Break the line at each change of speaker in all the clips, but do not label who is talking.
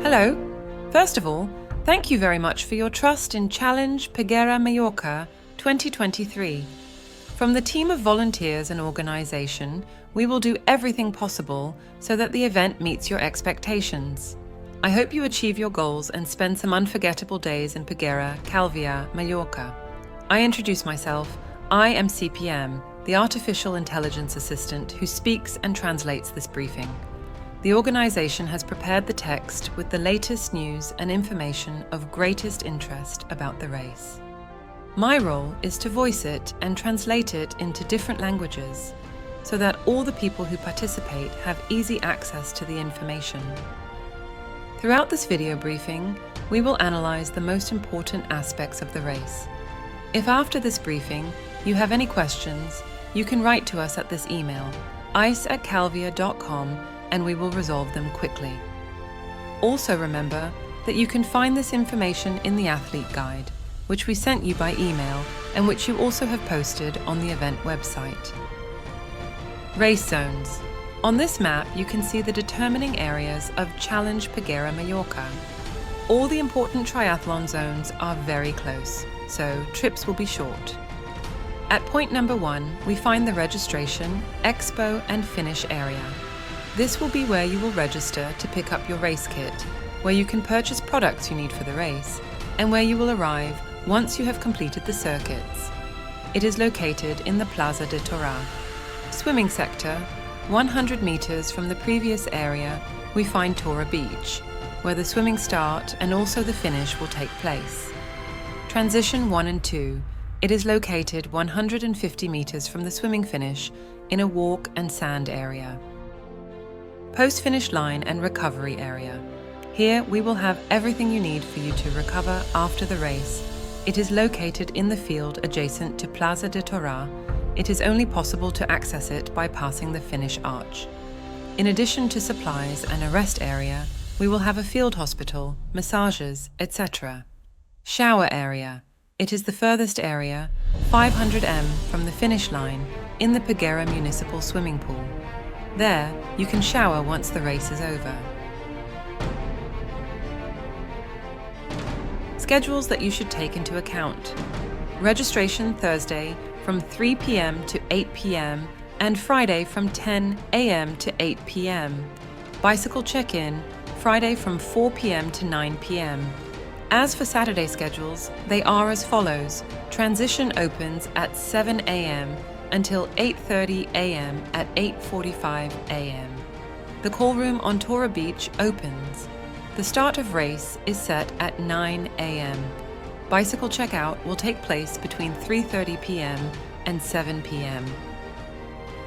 Hello. First of all, thank you very much for your trust in Challenge Peguera Mallorca 2023. From the team of volunteers and organisation, we will do everything possible so that the event meets your expectations. I hope you achieve your goals and spend some unforgettable days in Peguera, Calvia, Mallorca. I introduce myself. I am CPM, the Artificial Intelligence Assistant who speaks and translates this briefing. The organisation has prepared the text with the latest news and information of greatest interest about the race. My role is to voice it and translate it into different languages so that all the people who participate have easy access to the information. Throughout this video briefing, we will analyse the most important aspects of the race. If after this briefing you have any questions, you can write to us at this email, ice@calvia.com, and we will resolve them quickly. Also remember that you can find this information in the Athlete Guide, which we sent you by email and which you also have posted on the event website. Race zones. On this map you can see the determining areas of Challenge Peguera Mallorca. All the important triathlon zones are very close, so trips will be short. At point number 1, we find the registration, expo and finish area. This will be where you will register to pick up your race kit, where you can purchase products you need for the race, and where you will arrive once you have completed the circuits. It is located in the Plaza de Torà. Swimming sector, 100 meters from the previous area, we find Torà Beach, where the swimming start and also the finish will take place. Transition 1 and 2, it is located 150 meters from the swimming finish in a walk and sand area. Post-finish line and recovery area. Here we will have everything you need for you to recover after the race. It is located in the field adjacent to Plaza de Torà. It is only possible to access it by passing the finish arch. In addition to supplies and a rest area, we will have a field hospital, massages, etc. Shower area. It is the furthest area, 500 m from the finish line, in the Peguera Municipal Swimming Pool. There, you can shower once the race is over. Schedules that you should take into account. Registration Thursday from 3 p.m. to 8 p.m. and Friday from 10 a.m. to 8 p.m. Bicycle check-in Friday from 4 p.m. to 9 p.m. As for Saturday schedules, they are as follows. Transition opens at 7 a.m. until 8:30 a.m. at 8:45 a.m. The call room on Torà Beach opens. The start of race is set at 9 a.m. Bicycle checkout will take place between 3:30 p.m. and 7 p.m.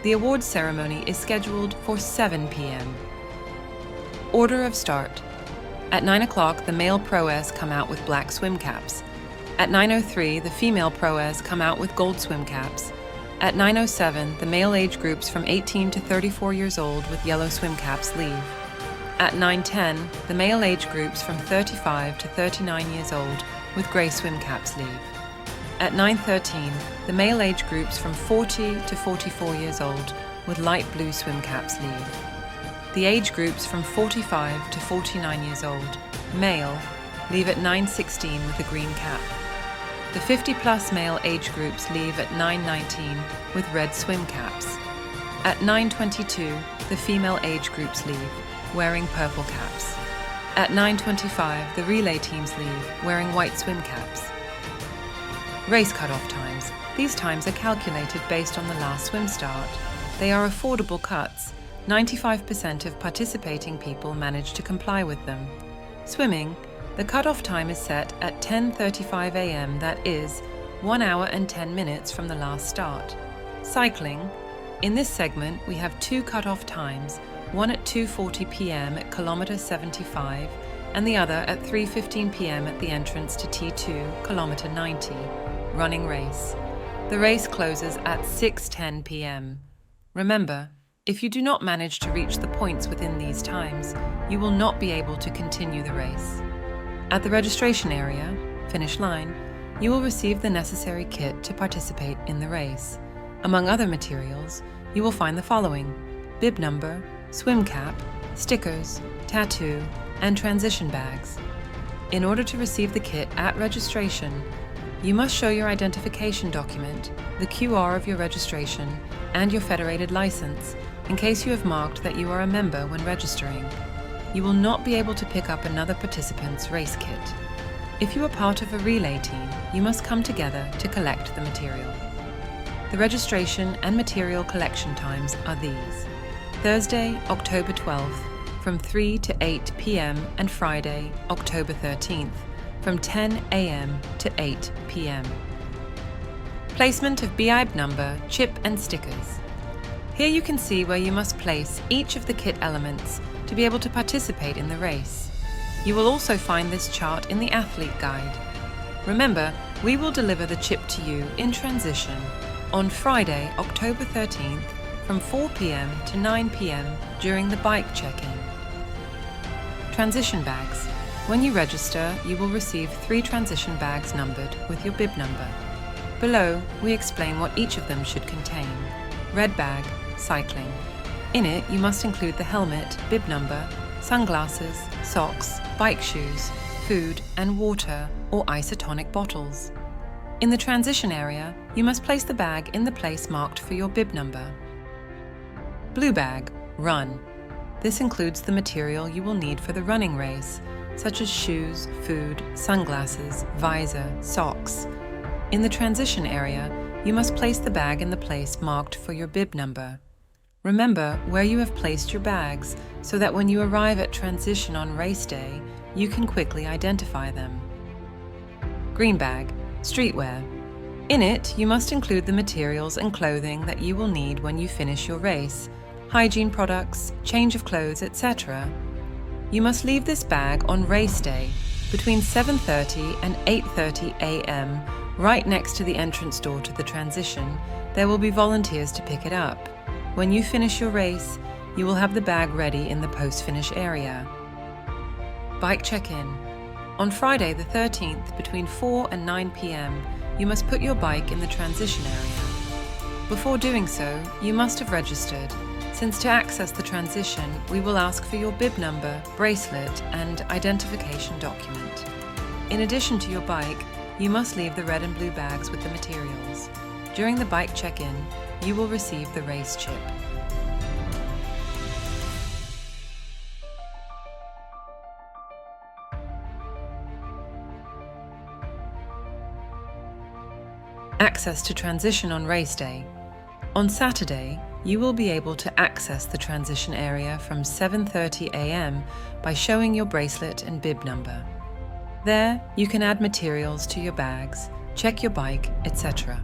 The awards ceremony is scheduled for 7 p.m. Order of start. At 9 o'clock, the male proas come out with black swim caps. At 9:03, the female proas come out with gold swim caps. At 9:07, the male age groups from 18 to 34 years old with yellow swim caps leave. At 9:10, the male age groups from 35 to 39 years old with grey swim caps leave. At 9:13, the male age groups from 40 to 44 years old with light blue swim caps leave. The age groups from 45 to 49 years old, male, leave at 9:16 with a green cap. The 50-plus male age groups leave at 9:19 with red swim caps. At 9:22, the female age groups leave, wearing purple caps. At 9:25, the relay teams leave, wearing white swim caps. Race cutoff times. These times are calculated based on the last swim start. They are affordable cuts. 95% of participating people manage to comply with them. Swimming. The cutoff time is set at 10:35 a.m., that is, 1 hour and 10 minutes from the last start. Cycling. In this segment, we have 2 cutoff times, one at 2:40 p.m. at kilometre 75 and the other at 3:15 p.m. at the entrance to T2, kilometre 90, running race. The race closes at 6:10 p.m. Remember, if you do not manage to reach the points within these times, you will not be able to continue the race. At the registration area, finish line, you will receive the necessary kit to participate in the race. Among other materials, you will find the following: bib number, swim cap, stickers, tattoo, and transition bags. In order to receive the kit at registration, you must show your identification document, the QR of your registration, and your federated license, in case you have marked that you are a member when registering. You will not be able to pick up another participant's race kit. If you are part of a relay team, you must come together to collect the material. The registration and material collection times are these: Thursday, October 12th, from 3 to 8 p.m. and Friday, October 13th, from 10 a.m. to 8 p.m. Placement of BIB number, chip and stickers. Here you can see where you must place each of the kit elements to be able to participate in the race. You will also find this chart in the athlete guide. Remember, we will deliver the chip to you in transition on Friday, October 13th, from 4 p.m. to 9 p.m. during the bike check-in. Transition bags. When you register, you will receive 3 transition bags numbered with your bib number. Below, we explain what each of them should contain. Red bag, cycling. In it, you must include the helmet, bib number, sunglasses, socks, bike shoes, food and water or isotonic bottles. In the transition area, you must place the bag in the place marked for your bib number. Blue bag, run. This includes the material you will need for the running race, such as shoes, food, sunglasses, visor, socks. In the transition area, you must place the bag in the place marked for your bib number. Remember where you have placed your bags so that when you arrive at transition on race day, you can quickly identify them. Green bag, streetwear. In it, you must include the materials and clothing that you will need when you finish your race, hygiene products, change of clothes, etc. You must leave this bag on race day between 7:30 and 8:30 a.m. right next to the entrance door to the transition. There will be volunteers to pick it up. When you finish your race, you will have the bag ready in the post-finish area. Bike check-in. On Friday the 13th between 4 and 9 p.m, you must put your bike in the transition area. Before doing so, you must have registered, since to access the transition, we will ask for your bib number, bracelet, and identification document. In addition to your bike, you must leave the red and blue bags with the materials. During the bike check-in, you will receive the race chip. Access to transition on race day. On Saturday, you will be able to access the transition area from 7:30 a.m. by showing your bracelet and bib number. There, you can add materials to your bags, check your bike, etc.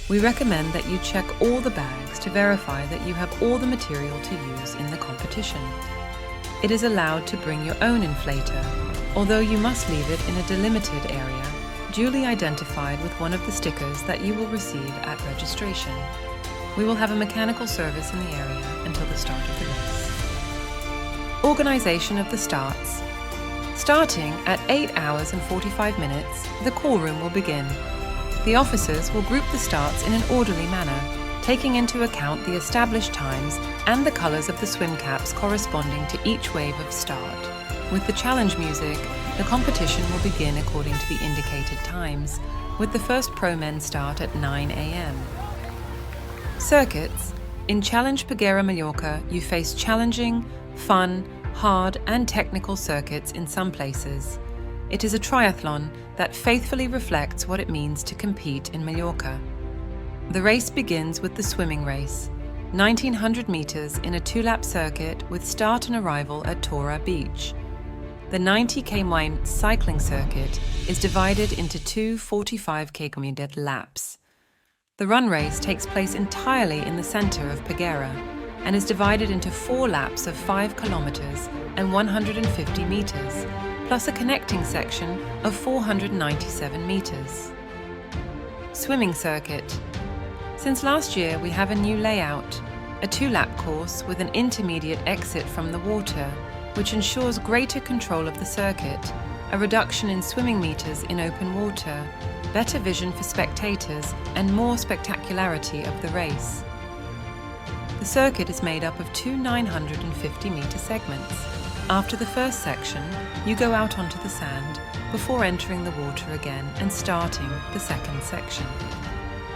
We recommend that you check all the bags to verify that you have all the material to use in the competition. It is allowed to bring your own inflator, although you must leave it in a delimited area, duly identified with one of the stickers that you will receive at registration. We will have a mechanical service in the area until the start of the race. Organisation of the starts. Starting at 8 hours and 45 minutes, the call room will begin. The officers will group the starts in an orderly manner, taking into account the established times and the colours of the swim caps corresponding to each wave of start. With the challenge music, the competition will begin according to the indicated times, with the first pro men start at 9 a.m. Circuits. In Challenge Peguera Mallorca, you face challenging, fun, hard and technical circuits in some places. It is a triathlon that faithfully reflects what it means to compete in Mallorca. The race begins with the swimming race, 1900 metres in a 2-lap circuit with start and arrival at Tora Beach. The 90 km cycling circuit is divided into 2 45 km laps. The run race takes place entirely in the centre of Peguera and is divided into 4 laps of 5 kilometres and 150 metres, plus a connecting section of 497 metres. Swimming circuit. Since last year we have a new layout, a 2-lap course with an intermediate exit from the water, which ensures greater control of the circuit, a reduction in swimming metres in open water, better vision for spectators and more spectacularity of the race. The circuit is made up of 2 950-metre segments. After the first section, you go out onto the sand before entering the water again and starting the second section.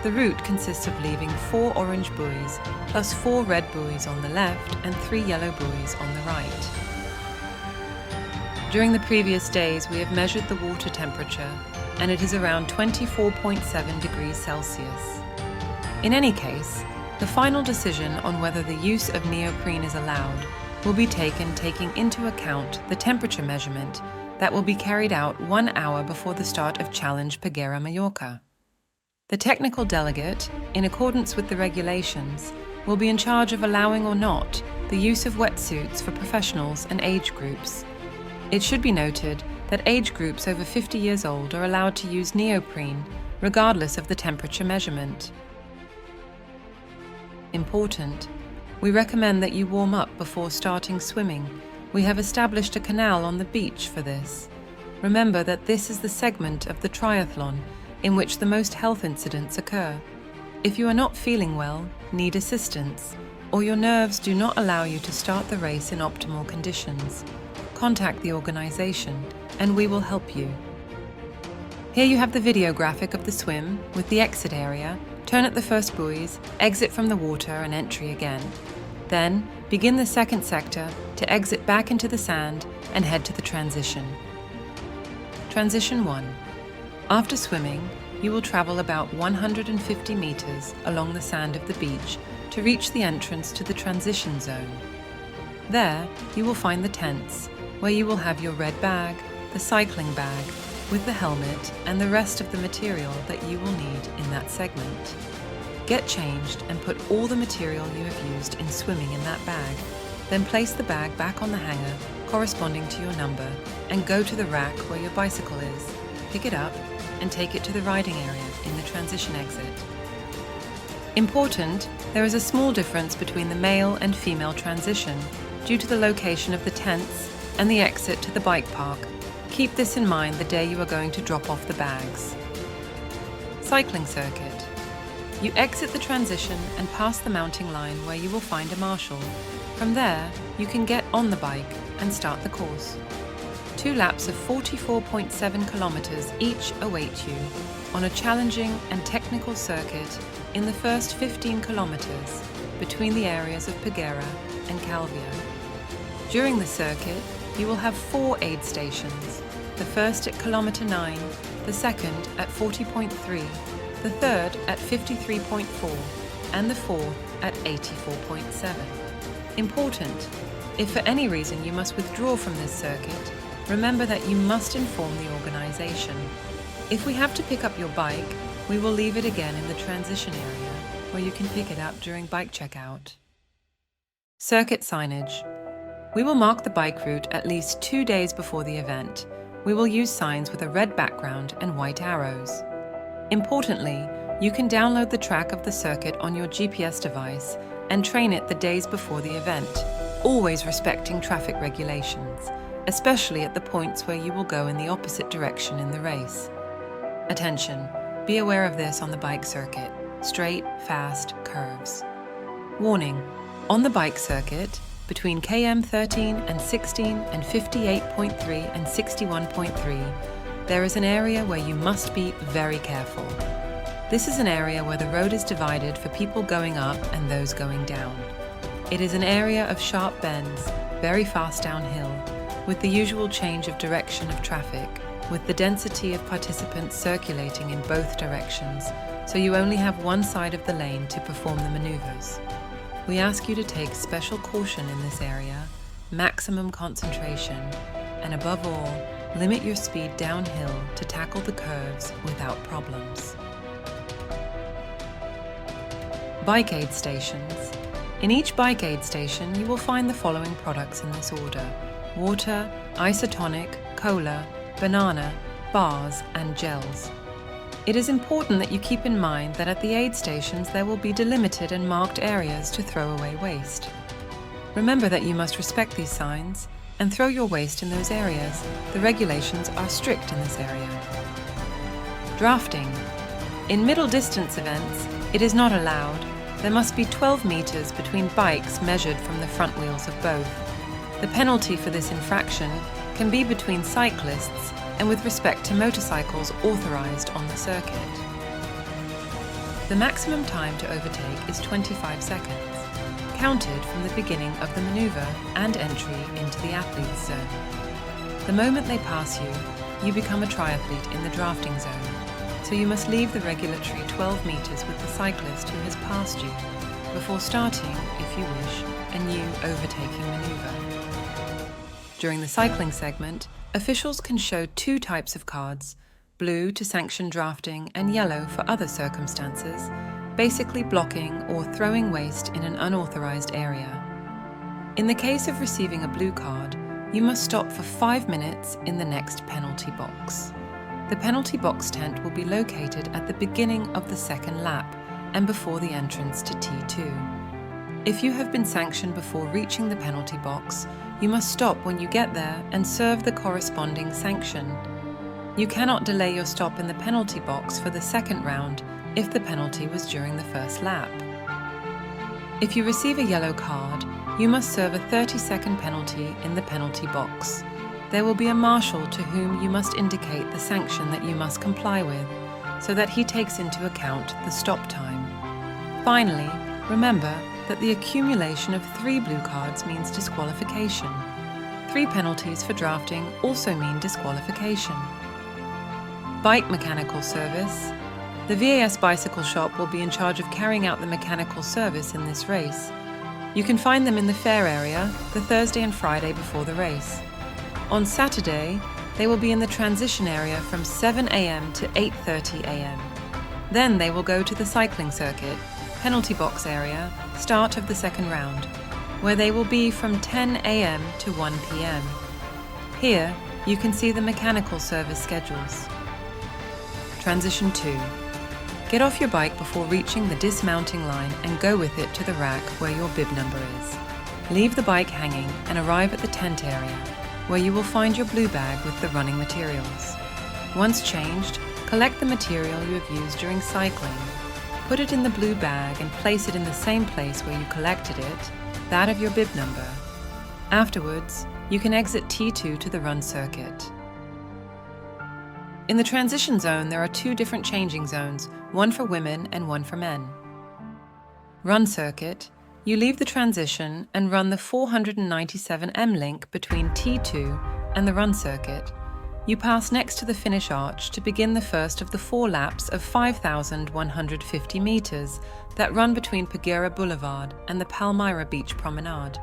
The route consists of leaving 4 orange buoys plus 4 red buoys on the left and 3 yellow buoys on the right. During the previous days, we have measured the water temperature, and it is around 24.7 degrees Celsius. In any case, the final decision on whether the use of neoprene is allowed will be taking into account the temperature measurement that will be carried out 1 hour before the start of Challenge Peguera Mallorca. The technical delegate, in accordance with the regulations, will be in charge of allowing or not the use of wetsuits for professionals and age groups. It should be noted that age groups over 50 years old are allowed to use neoprene, regardless of the temperature measurement. Important: we recommend that you warm up before starting swimming. We have established a canal on the beach for this. Remember that this is the segment of the triathlon in which the most health incidents occur. If you are not feeling well, need assistance, or your nerves do not allow you to start the race in optimal conditions, contact the organization and we will help you. Here you have the video graphic of the swim with the exit area. Turn at the first buoys, exit from the water and entry again. Then begin the second sector to exit back into the sand and head to the transition. Transition 1. After swimming, you will travel about 150 meters along the sand of the beach to reach the entrance to the transition zone. There, you will find the tents, where you will have your red bag, the cycling bag, with the helmet and the rest of the material that you will need in that segment. Get changed and put all the material you have used in swimming in that bag. Then place the bag back on the hanger corresponding to your number and go to the rack where your bicycle is. Pick it up and take it to the riding area in the transition exit. Important: there is a small difference between the male and female transition due to the location of the tents and the exit to the bike park. Keep this in mind the day you are going to drop off the bags. Cycling circuit. You exit the transition and pass the mounting line where you will find a marshal. From there, you can get on the bike and start the course. 2 laps of 44.7 kilometers each await you on a challenging and technical circuit in the first 15 kilometers between the areas of Peguera and Calvia. During the circuit, you will have 4 aid stations, the first at kilometer 9, the second at 40.3, the third at 53.4, and the fourth at 84.7. Important: if for any reason you must withdraw from this circuit, remember that you must inform the organization. If we have to pick up your bike, we will leave it again in the transition area, where you can pick it up during bike checkout. Circuit signage. We will mark the bike route at least 2 days before the event. We will use signs with a red background and white arrows. Importantly, you can download the track of the circuit on your GPS device and train it the days before the event, always respecting traffic regulations, especially at the points where you will go in the opposite direction in the race. Attention, be aware of this on the bike circuit: straight, fast curves. Warning: on the bike circuit, between km 13 and 16 and 58.3 and 61.3, there is an area where you must be very careful. This is an area where the road is divided for people going up and those going down. It is an area of sharp bends, very fast downhill, with the usual change of direction of traffic, with the density of participants circulating in both directions, so you only have one side of the lane to perform the maneuvers. We ask you to take special caution in this area, maximum concentration, and above all, limit your speed downhill to tackle the curves without problems. Bike aid stations. In each bike aid station, you will find the following products in this order: water, isotonic, cola, banana, bars, and gels. It is important that you keep in mind that at the aid stations there will be delimited and marked areas to throw away waste. Remember that you must respect these signs and throw your waste in those areas. The regulations are strict in this area. Drafting. In middle distance events, it is not allowed. There must be 12 meters between bikes measured from the front wheels of both. The penalty for this infraction can be between cyclists and with respect to motorcycles authorized on the circuit. The maximum time to overtake is 25 seconds, counted from the beginning of the maneuver and entry into the athlete's zone. The moment they pass you, you become a triathlete in the drafting zone, so you must leave the regulatory 12 meters with the cyclist who has passed you before starting, if you wish, a new overtaking maneuver. During the cycling segment, officials can show two types of cards, blue to sanction drafting and yellow for other circumstances, basically blocking or throwing waste in an unauthorized area. In the case of receiving a blue card, you must stop for 5 minutes in the next penalty box. The penalty box tent will be located at the beginning of the second lap and before the entrance to T2. If you have been sanctioned before reaching the penalty box, you must stop when you get there and serve the corresponding sanction. You cannot delay your stop in the penalty box for the second round if the penalty was during the first lap. If you receive a yellow card, you must serve a 30-second penalty in the penalty box. There will be a marshal to whom you must indicate the sanction that you must comply with, so that he takes into account the stop time. Finally, remember that the accumulation of 3 blue cards means disqualification. 3 penalties for drafting also mean disqualification. Bike mechanical service. The VAS Bicycle Shop will be in charge of carrying out the mechanical service in this race. You can find them in the fair area the Thursday and Friday before the race. On Saturday, they will be in the transition area from 7 a.m. to 8:30 a.m. Then they will go to the cycling circuit, penalty box area, start of the second round, where they will be from 10 a.m. to 1 p.m. Here, you can see the mechanical service schedules. Transition 2. Get off your bike before reaching the dismounting line and go with it to the rack where your bib number is. Leave the bike hanging and arrive at the tent area, where you will find your blue bag with the running materials. Once changed, collect the material you have used during cycling. Put it in the blue bag and place it in the same place where you collected it, that of your bib number. Afterwards, you can exit T2 to the run circuit. In the transition zone, there are 2 different changing zones, one for women and one for men. Run circuit. You leave the transition and run the 497M link between T2 and the run circuit. You pass next to the finish arch to begin the first of the 4 laps of 5,150 meters that run between Peguera Boulevard and the Palmyra Beach Promenade.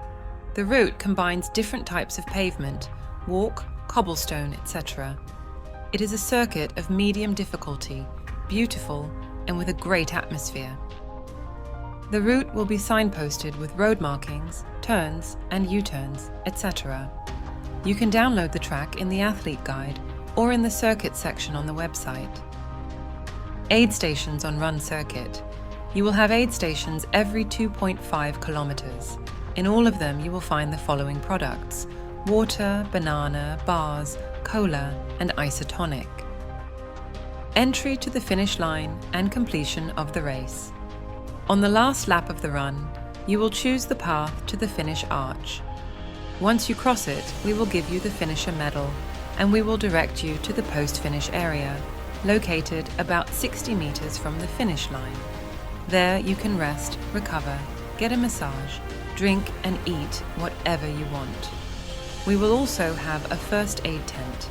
The route combines different types of pavement, walk, cobblestone, etc. It is a circuit of medium difficulty, beautiful, and with a great atmosphere. The route will be signposted with road markings, turns and U-turns, etc. You can download the track in the Athlete Guide or in the Circuit section on the website. Aid stations on Run Circuit. You will have aid stations every 2.5 kilometers. In all of them you will find the following products: water, banana, bars, cola, and isotonic. Entry to the finish line and completion of the race. On the last lap of the run, you will choose the path to the finish arch. Once you cross it, we will give you the finisher medal, and we will direct you to the post-finish area, located about 60 meters from the finish line. There you can rest, recover, get a massage, drink and eat whatever you want. We will also have a first aid tent.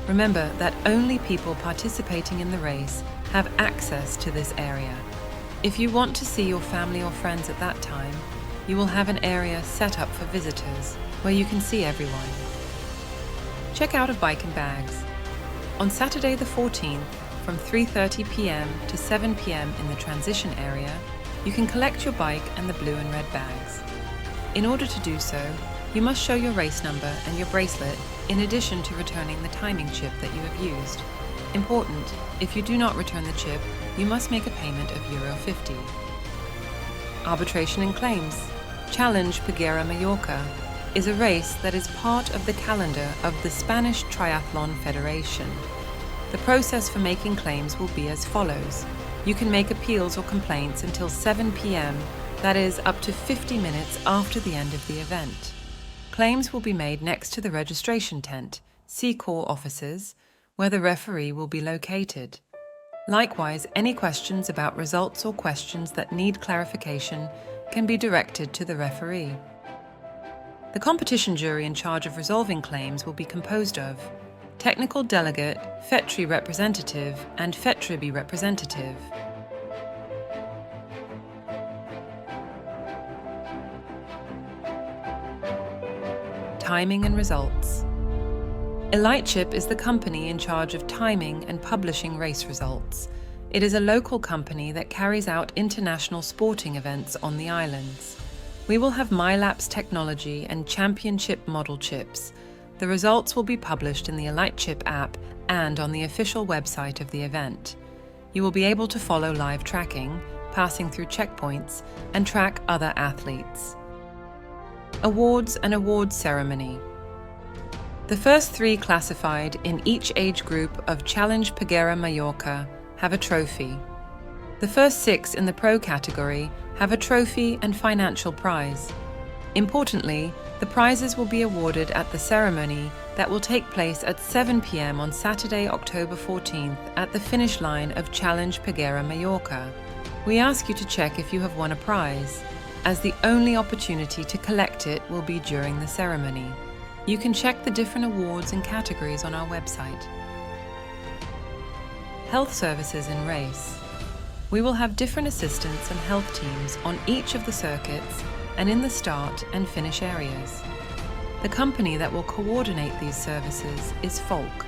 Remember that only people participating in the race have access to this area. If you want to see your family or friends at that time, you will have an area set up for visitors where you can see everyone. Check out of bike and bags. On Saturday the 14th, from 3:30 p.m. to 7 p.m. in the transition area, you can collect your bike and the blue and red bags. In order to do so, you must show your race number and your bracelet in addition to returning the timing chip that you have used. Important, if you do not return the chip, you must make a payment of €50. Arbitration and Claims. Challenge Peguera Mallorca is a race that is part of the calendar of the Spanish Triathlon Federation. The process for making claims will be as follows. You can make appeals or complaints until 7 p.m., that is up to 50 minutes after the end of the event. claims will be made next to the registration tent, C-Corps offices, where the referee will be located. Likewise, any questions about results or questions that need clarification can be directed to the referee. The competition jury in charge of resolving claims will be composed of technical delegate, FETRI representative, and FETRIBI representative. Timing and results. Eliteship is the company in charge of timing and publishing race results. It is a local company that carries out international sporting events on the islands. We will have MyLapse technology and championship model chips. The results will be published in the Eliteship app and on the official website of the event. You will be able to follow live tracking, passing through checkpoints, and track other athletes. Awards and awards ceremony. The first 3 classified in each age group of Challenge Peguera Mallorca have a trophy. The first 6 in the pro category have a trophy and financial prize. Importantly, the prizes will be awarded at the ceremony that will take place at 7 p.m. on Saturday, October 14th at the finish line of Challenge Peguera Mallorca. We ask you to check if you have won a prize, as the only opportunity to collect it will be during the ceremony. You can check the different awards and categories on our website. Health services in race. We will have different assistance and health teams on each of the circuits and in the start and finish areas. The company that will coordinate these services is Folk.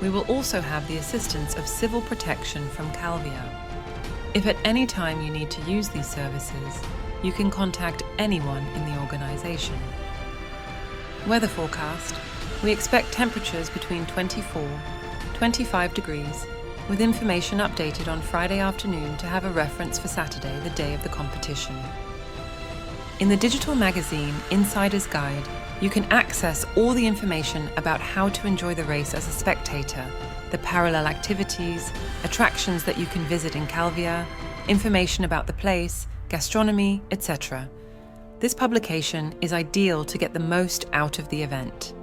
We will also have the assistance of civil protection from Calvia. If at any time you need to use these services, you can contact anyone in the organization. Weather forecast. We expect temperatures between 24-25 degrees, with information updated on Friday afternoon to have a reference for Saturday, the day of the competition. In the digital magazine Insider's Guide, you can access all the information about how to enjoy the race as a spectator, the parallel activities, attractions that you can visit in Calvia, information about the place, gastronomy, etc. This publication is ideal to get the most out of the event.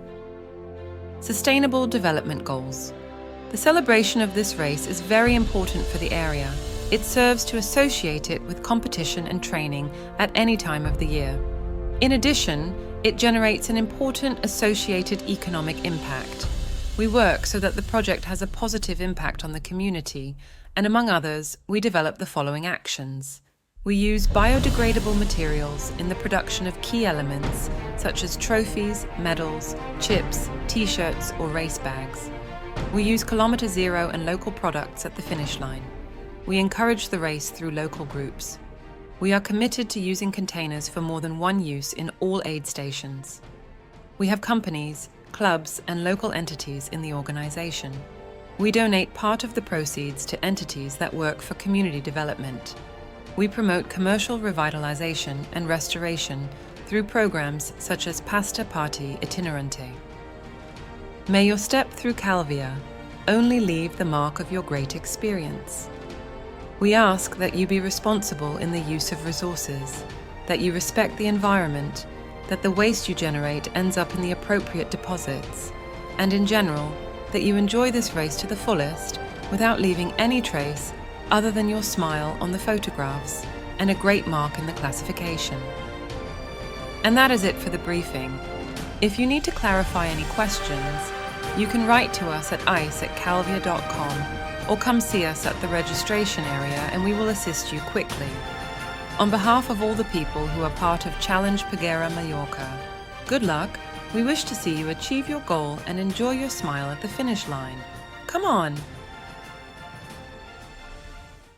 Sustainable Development Goals. The celebration of this race is very important for the area. It serves to associate it with competition and training at any time of the year. In addition, it generates an important associated economic impact. We work so that the project has a positive impact on the community, and among others, we develop the following actions. We use biodegradable materials in the production of key elements such as trophies, medals, chips, t-shirts or race bags. We use Kilometre Zero and local products at the finish line. We encourage the race through local groups. We are committed to using containers for more than one use in all aid stations. We have companies, clubs and local entities in the organisation. We donate part of the proceeds to entities that work for community development. We promote commercial revitalization and restoration through programs such as Pasta Party Itinerante. May your step through Calvia only leave the mark of your great experience. We ask that you be responsible in the use of resources, that you respect the environment, that the waste you generate ends up in the appropriate deposits, and in general, that you enjoy this race to the fullest without leaving any trace other than your smile on the photographs and a great mark in the classification. And that is it for the briefing. If you need to clarify any questions, you can write to us at ice@calvia.com or come see us at the registration area and we will assist you quickly. On behalf of all the people who are part of Challenge Peguera Mallorca, good luck. We wish to see you achieve your goal and enjoy your smile at the finish line. Come on!